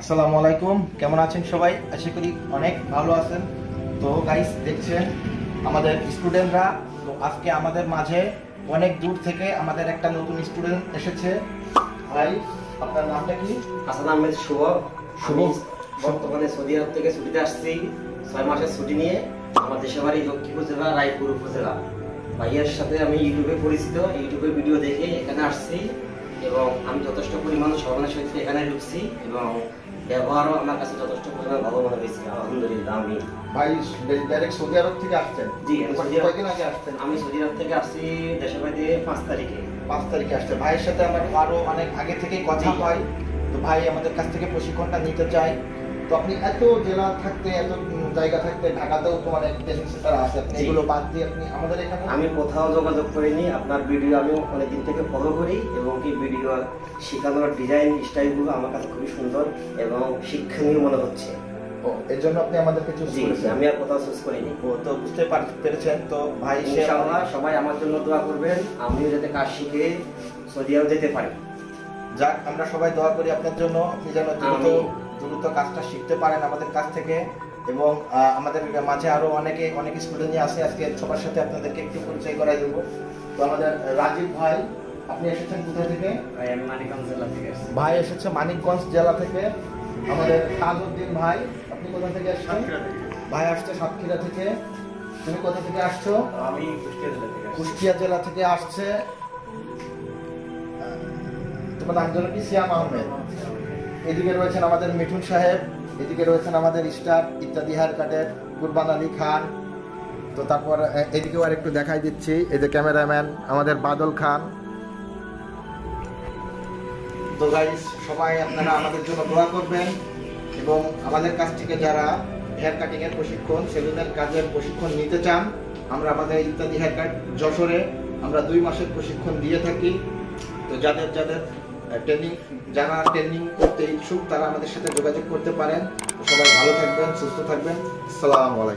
আসসালামু আলাইকুম, কেমন আছেন সবাই? আশা করি অনেক ভালো আছেন। তো গাইস, দেখছেন আমাদের স্টুডেন্টরা। তো আজকে আমাদের মাঝে অনেক দূর থেকে আমাদের একটা নতুন স্টুডেন্ট এসেছে। ভাই, আপনার নামটা কি? হাসান আহমেদ শুভ। শুভ। বর্তমানে সৌদি আরব থেকে ছুটিতে আসছি 6 মাসের ছুটি নিয়ে। আমার দেশের বাড়ি লক্ষ্মীপুর জেলা, রায়পুর উপজেলা। ভাইয়ের সাথে আমি ইউটিউবে পরিচিত, ইউটিউবে ভিডিও দেখে এখানে আসছি এবং আমি যথেষ্ট পরিমাণ স্মরণের সহিত এখানে ঢুকছি এবং ব্যবহারও আমার কাছে যথেষ্ট পরিমাণ ভালো মনে হয়েছে। আলহামদুলিল্লাহ। আমি ভাই ডাইরেক্ট সৌদি আরব থেকে আসছেন? জি, কয়দিন আগে আসছেন? আমি সৌদি আরব থেকে আসছি দেশের বাড়িতে 5 তারিখে। 5 তারিখে আসছে। ভাইয়ের সাথে আমার আরো অনেক আগে থেকে কথা হয়। তো ভাই আমাদের কাছ থেকে প্রশিক্ষণটা নিতে চায়। তো আপনি এত জেলা থাকতে, এত জায়গা থাকতে, ঢাকাতেও তো অনেক ট্রেনিং সেন্টার আছে, আপনি এগুলো বাদ দিয়ে আপনি আমাদের এখানে? আমি কোথাও যোগাযোগ করিনি। আপনার ভিডিও আমি অনেকদিন থেকে ফলো করি এবং কি ভিডিও শেখানোর ডিজাইন স্টাইলগুলো আমার কাছে খুবই সুন্দর এবং শিক্ষণীয় মনে হচ্ছে। এর জন্য আপনি আমাদেরকে চুজ করেছেন? আমি আর কোথাও চুজ করিনি। তো বুঝতে পেরেছেন। তো ভাই, ইনশাআল্লাহ সবাই আমার জন্য দোয়া করবেন, আমিও যাতে কাজ শিখে সৌদি আরব যেতে পারি। যাক, আমরা সবাই দোয়া করি আপনার জন্য, আপনি যেন দ্রুত কাজটা শিখতে পারেন আমাদের কাছ থেকে। এবং আমাদের মাঝে আরো অনেক স্টুডেন্ট আছে, আজকে সবার সাথে আপনাদেরকে একটু পরিচয় করাই দেবো। তো আমাদের রাজীব ভাই, আপনি এসেছেন কোথা থেকে? ভাই আমি মানিকগঞ্জ জেলা থেকে আসছি। ভাই এসেছে মানিকগঞ্জ জেলা থেকে। আমাদের তাজউদ্দিন ভাই, আপনি কোথা থেকে আসছেন? ভাই আসছে সাতক্ষীরা থেকে। তুমি কোথা থেকে আসছো? আমি কুষ্টিয়া জেলা থেকে আসছি। কুষ্টিয়া জেলা থেকে আসছে। তোমার নাম যেন কি? সিয়াম আহমেদ। এদিকে রয়েছেন আমাদের মিঠুন সাহেব, এদিকে রয়েছেন আমাদের স্টার ইত্যাদি হেয়ার কাটের কুরবান আলী খান। তো তারপর এদিকেও আর একটু দেখাই দিচ্ছি, এই যে ক্যামেরাম্যান আমাদের বাদল খান। তো গাইস, সবাই আপনারা আমাদের জন্য দোয়া করবেন এবং আমাদের কাছ থেকে যারা হেয়ার কাটিং এর প্রশিক্ষণ, সেলুনের কাজের প্রশিক্ষণ নিতে চান, আমরা আমাদের ইত্যাদি হেয়ার কাট যশোরে আমরা 2 মাসের প্রশিক্ষণ দিয়ে থাকি। তো যারা ট্রেনিং করতে ইচ্ছুক তারা আমাদের সাথে যোগাযোগ করতে পারেন। সবাই ভালো থাকবেন, সুস্থ থাকবেন। আসসালামু আলাইকুম।